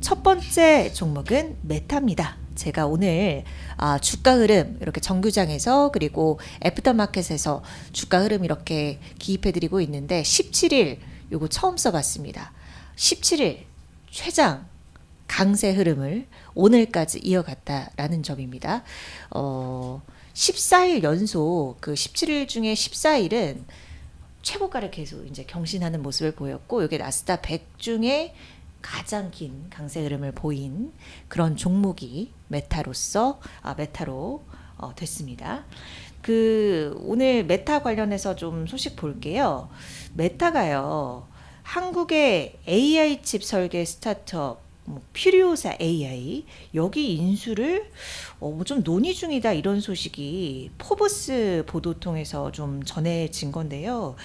첫 번째 종목은 메타입니다. 제가 오늘 주가 흐름 이렇게 정규장에서 그리고 애프터마켓에서 주가 흐름 이렇게 기입해드리고 있는데 17일 요거 처음 써봤습니다. 17일 최장 강세 흐름을 오늘까지 이어갔다라는 점입니다. 14일 연속 그 17일 중에 14일은 최고가를 계속 이제 경신하는 모습을 보였고, 이게 나스닥 100 중에 가장 긴 강세 흐름을 보인 그런 종목이 메타로 됐습니다. 오늘 메타 관련해서 좀 소식 볼게요. 메타가요, 한국의 AI 칩 설계 스타트업 퓨리오사 AI 여기 인수를 좀 논의 중이다, 이런 소식이 포브스 보도 통해서 좀 전해진 건데요.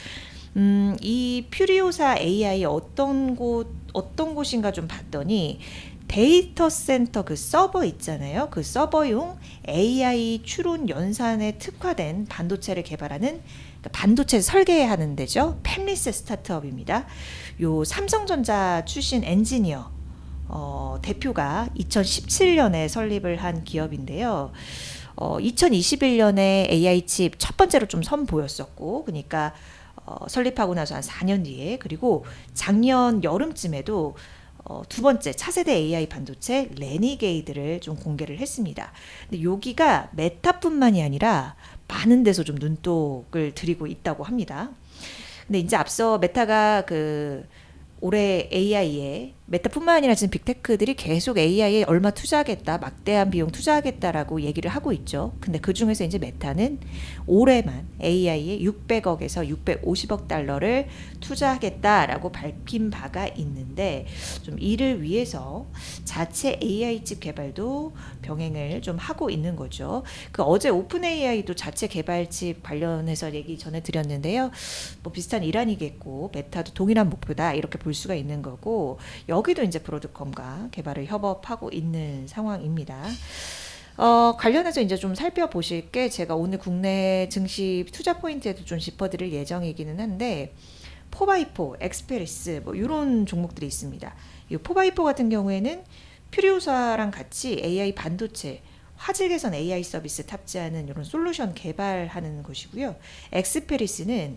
이 퓨리오사 AI 어떤 곳인가 좀 봤더니 데이터 센터 그 서버 있잖아요. 그 서버용 AI 추론 연산에 특화된 반도체를 개발하는, 반도체 설계하는 데죠. 팹리스 스타트업입니다. 요 삼성전자 출신 엔지니어 대표가 2017년에 설립을 한 기업인데요. 2021년에 AI 칩 첫 번째로 좀 선보였었고, 그러니까 설립하고 나서 한 4년 뒤에, 그리고 작년 여름쯤에도 두 번째 차세대 AI 반도체 레니게이드를 좀 공개를 했습니다. 근데 여기가 메타뿐만이 아니라 많은 데서 좀 눈독을 들이고 있다고 합니다. 근데 이제 앞서 메타가 올해 AI에, 메타뿐만 아니라 지금 빅테크들이 계속 AI에 얼마 투자하겠다, 막대한 비용 투자하겠다라고 얘기를 하고 있죠. 근데 그 중에서 이제 메타는 올해만 AI에 600억에서 650억 달러를 투자하겠다라고 밝힌 바가 있는데, 좀 이를 위해서 자체 AI 칩 개발도 병행을 좀 하고 있는 거죠. 어제 오픈 AI도 자체 개발 칩 관련해서 얘기 전해드렸는데요. 뭐 비슷한 일환이겠고, 메타도 동일한 목표다, 이렇게 볼 수가 있는 거고, 여기도 이제 브로드컴과 개발을 협업하고 있는 상황입니다. 관련해서 이제 좀 살펴보실 게, 제가 오늘 국내 증시 투자 포인트에도 좀 짚어드릴 예정이기는 한데, 포바이포, 엑스페리스 뭐 이런 종목들이 있습니다. 이 포바이포 같은 경우에는 퓨리오사랑 같이 AI 반도체, 화질 개선 AI 서비스 탑재하는 이런 솔루션 개발하는 곳이고요. 엑스페리스는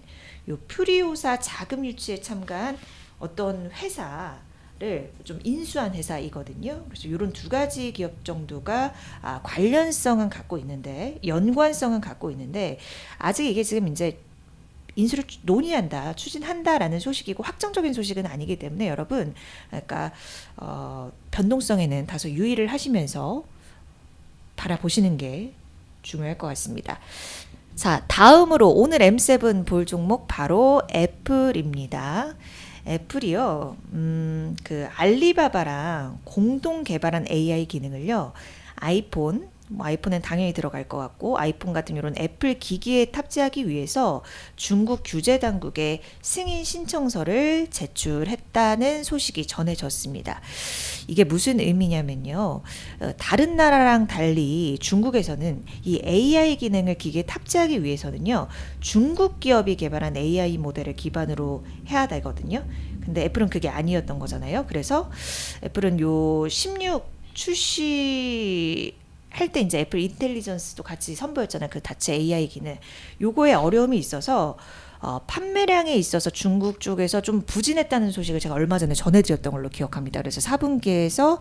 요 퓨리오사 자금 유치에 참가한 어떤 회사를 좀 인수한 회사이거든요. 그래서 이런 두 가지 기업 정도가 관련성은 갖고 있는데, 연관성은 갖고 있는데, 아직 이게 지금 이제 인수를 논의한다, 추진한다라는 소식이고 확정적인 소식은 아니기 때문에 여러분, 그러니까 변동성에는 다소 유의를 하시면서 바라보시는 게 중요할 것 같습니다. 자, 다음으로 오늘 M7 볼 종목 바로 애플입니다. 애플이요, 알리바바랑 공동 개발한 AI 기능을요, 아이폰은 당연히 들어갈 것 같고, 아이폰 같은 이런 애플 기기에 탑재하기 위해서 중국 규제 당국에 승인 신청서를 제출했다는 소식이 전해졌습니다. 이게 무슨 의미냐면요, 다른 나라랑 달리 중국에서는 이 AI 기능을 기기에 탑재하기 위해서는요, 중국 기업이 개발한 AI 모델을 기반으로 해야 되거든요. 근데 애플은 그게 아니었던 거잖아요. 그래서 애플은 요 16 출시 할 때 이제 애플 인텔리전스도 같이 선보였잖아요. 그 자체 AI 기능. 요거에 어려움이 있어서 판매량에 있어서 중국 쪽에서 좀 부진했다는 소식을 제가 얼마 전에 전해드렸던 걸로 기억합니다. 그래서 4분기에서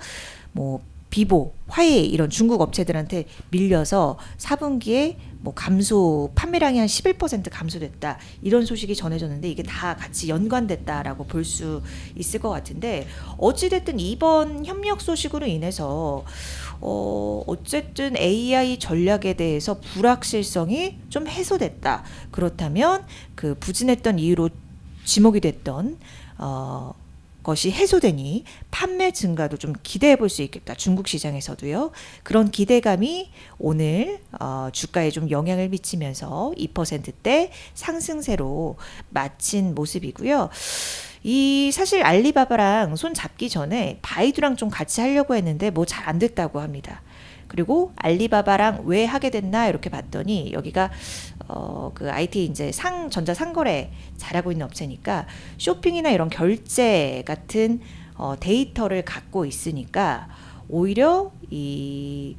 뭐 비보, 화웨이 이런 중국 업체들한테 밀려서 4분기에 뭐 판매량이 한 11% 감소됐다, 이런 소식이 전해졌는데, 이게 다 같이 연관됐다라고 볼 수 있을 것 같은데, 어찌됐든 이번 협력 소식으로 인해서 어쨌든 AI 전략에 대해서 불확실성이 좀 해소됐다. 그렇다면 그 부진했던 이유로 지목이 됐던 것이 해소되니 판매 증가도 좀 기대해 볼 수 있겠다. 중국 시장에서도요. 그런 기대감이 오늘 주가에 좀 영향을 미치면서 2%대 상승세로 마친 모습이고요. 사실 알리바바랑 손 잡기 전에 바이두랑 좀 같이 하려고 했는데 뭐 잘 안 됐다고 합니다. 그리고 알리바바랑 왜 하게 됐나 이렇게 봤더니, 여기가 그 IT 이제 전자 상거래 잘하고 있는 업체니까 쇼핑이나 이런 결제 같은 데이터를 갖고 있으니까 오히려 이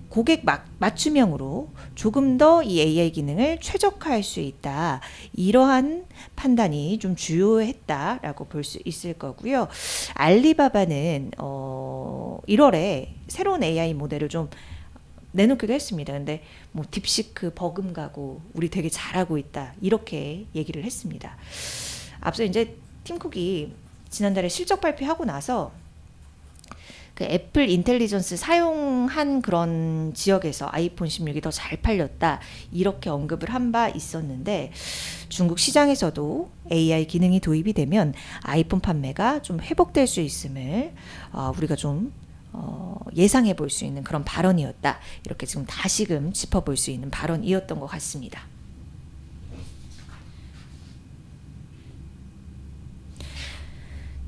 고객 맞춤형으로 조금 더 이 AI 기능을 최적화할 수 있다. 이러한 판단이 좀 주요했다라고 볼 수 있을 거고요. 알리바바는 1월에 새로운 AI 모델을 좀 내놓기도 했습니다. 근데 뭐 딥시크 버금가고 우리 되게 잘하고 있다. 이렇게 얘기를 했습니다. 앞서 이제 팀쿡이 지난달에 실적 발표하고 나서 그 애플 인텔리전스 사용한 그런 지역에서 아이폰 16이 더 잘 팔렸다 이렇게 언급을 한 바 있었는데 중국 시장에서도 AI 기능이 도입이 되면 아이폰 판매가 좀 회복될 수 있음을 우리가 좀 예상해 볼 수 있는 그런 발언이었다. 이렇게 지금 다시금 짚어볼 수 있는 발언이었던 것 같습니다.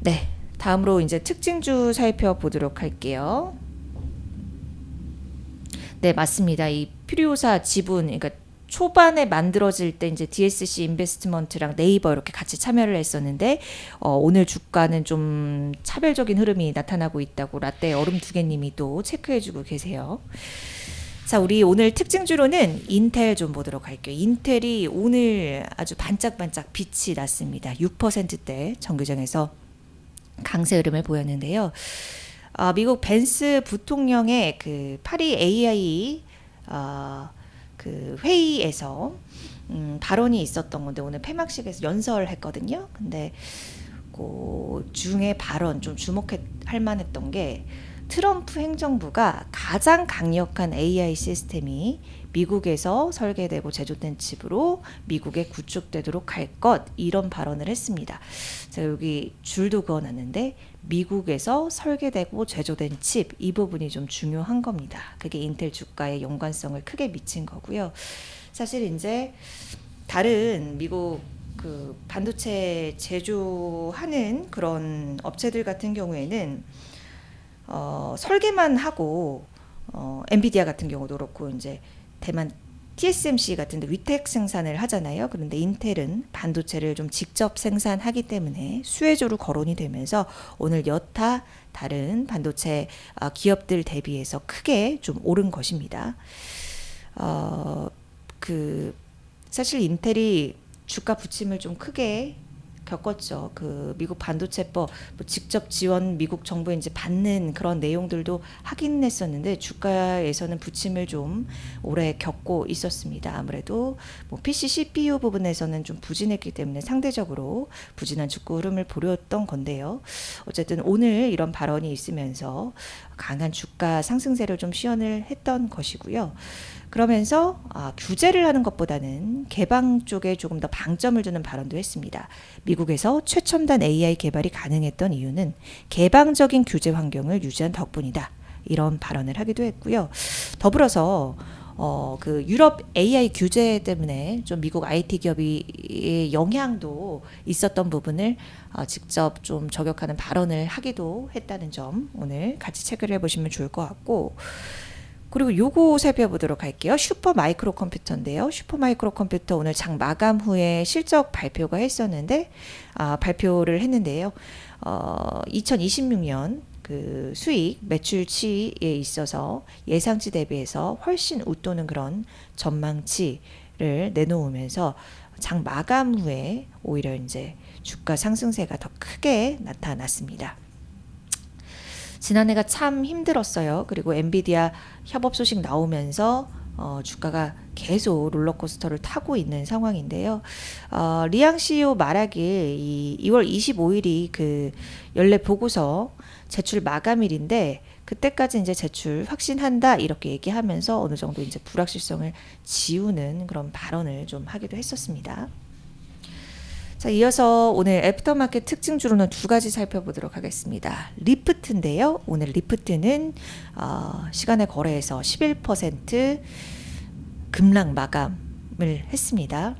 네. 다음으로 이제 특징주 살펴보도록 할게요. 네, 맞습니다. 이 퓨리오사 지분, 그러니까 초반에 만들어질 때 이제 DSC 인베스트먼트랑 네이버 이렇게 같이 참여를 했었는데 오늘 주가는 좀 차별적인 흐름이 나타나고 있다고 라떼 얼음 두 개님이 또 체크해주고 계세요. 자, 우리 오늘 특징주로는 인텔 좀 보도록 할게요. 인텔이 오늘 아주 반짝반짝 빛이 났습니다. 6%대 정규장에서 강세 흐름을 보였는데요. 미국 벤스 부통령의 그 파리 AI 그 회의에서 발언이 있었던 건데 오늘 폐막식에서 연설했거든요. 근데 그 중에 발언 좀 주목할 만했던 게 트럼프 행정부가 가장 강력한 AI 시스템이 미국에서 설계되고 제조된 칩으로 미국에 구축되도록 할 것 이런 발언을 했습니다. 제가 여기 줄도 그어놨는데 미국에서 설계되고 제조된 칩 이 부분이 좀 중요한 겁니다. 그게 인텔 주가에 연관성을 크게 미친 거고요. 사실 이제 다른 미국 그 반도체 제조하는 그런 업체들 같은 경우에는 설계만 하고 엔비디아 같은 경우도 그렇고 이제 대만 TSMC 같은데 위택 생산을 하잖아요. 그런데 인텔은 반도체를 좀 직접 생산하기 때문에 수혜주로 거론이 되면서 오늘 여타 다른 반도체 기업들 대비해서 크게 좀 오른 것입니다. 그 사실 인텔이 주가 부침을 좀 크게 겪었죠. 그 미국 반도체법 뭐 직접 지원 미국 정부에 이제 받는 그런 내용들도 하긴 했었는데 주가에서는 부침을 좀 오래 겪고 있었습니다. 아무래도 뭐 PC CPU 부분에서는 좀 부진했기 때문에 상대적으로 부진한 주가 흐름을 보였던 건데요. 어쨌든 오늘 이런 발언이 있으면서 강한 주가 상승세를 좀 시연을 했던 것이고요. 그러면서 규제를 하는 것보다는 개방 쪽에 조금 더 방점을 두는 발언도 했습니다. 미국에서 최첨단 AI 개발이 가능했던 이유는 개방적인 규제 환경을 유지한 덕분이다. 이런 발언을 하기도 했고요. 더불어서 그 유럽 AI 규제 때문에 좀 미국 IT 기업이 영향도 있었던 부분을 직접 좀 저격하는 발언을 하기도 했다는 점 오늘 같이 체크를 해보시면 좋을 것 같고 그리고 요거 살펴보도록 할게요. 슈퍼 마이크로 컴퓨터인데요. 슈퍼 마이크로 컴퓨터 오늘 장 마감 후에 실적 발표가 발표를 했는데요. 2026년 그 수익 매출치에 있어서 예상치 대비해서 훨씬 웃도는 그런 전망치를 내놓으면서 장 마감 후에 오히려 이제 주가 상승세가 더 크게 나타났습니다. 지난해가 참 힘들었어요. 그리고 엔비디아 협업 소식 나오면서 주가가 계속 롤러코스터를 타고 있는 상황인데요. 리앙 CEO 말하길 이 2월 25일이 그 연례 보고서 제출 마감일인데 그때까지 이제 제출 확신한다 이렇게 얘기하면서 어느 정도 이제 불확실성을 지우는 그런 발언을 좀 하기도 했었습니다. 자, 이어서 오늘 애프터마켓 특징주로는 두 가지 살펴보도록 하겠습니다. 리프트인데요. 오늘 리프트는 시간의 거래에서 11% 급락 마감을 했습니다.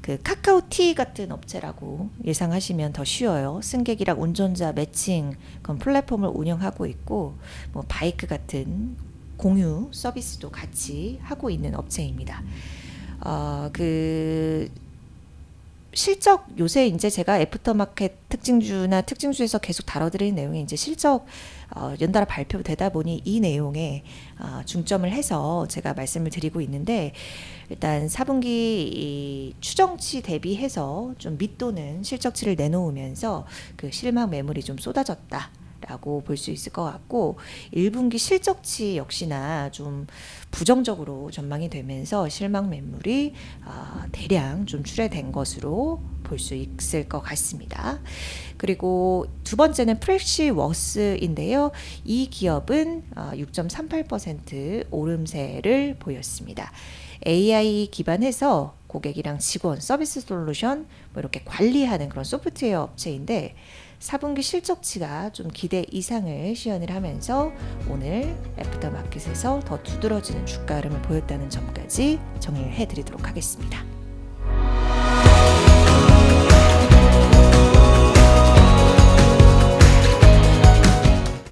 그 카카오티 같은 업체라고 예상하시면 더 쉬워요. 승객이랑 운전자 매칭 그런 플랫폼을 운영하고 있고 뭐 바이크 같은 공유 서비스도 같이 하고 있는 업체입니다. 그 실적 요새 이제 제가 애프터마켓 특징주나 특징주에서 계속 다뤄드리는 내용이 이제 실적 연달아 발표되다 보니 이 내용에 중점을 해서 제가 말씀을 드리고 있는데, 일단 4분기 이 추정치 대비해서 좀 밑도는 실적치를 내놓으면서 그 실망 매물이 좀 쏟아졌다 라고 볼 수 있을 것 같고, 1분기 실적치 역시나 좀 부정적으로 전망이 되면서 실망 매물이 대량 좀 출회된 것으로 볼 수 있을 것 같습니다. 그리고 두 번째는 프렉시워스인데요. 이 기업은 6.38% 오름세를 보였습니다. AI 기반해서 고객이랑 직원, 서비스 솔루션 뭐 이렇게 관리하는 그런 소프트웨어 업체인데, 4분기 실적치가 좀 기대 이상을 시현을 하면서 오늘 애프터마켓에서 더 두드러지는 주가 흐름을 보였다는 점까지 정리를 해드리도록 하겠습니다.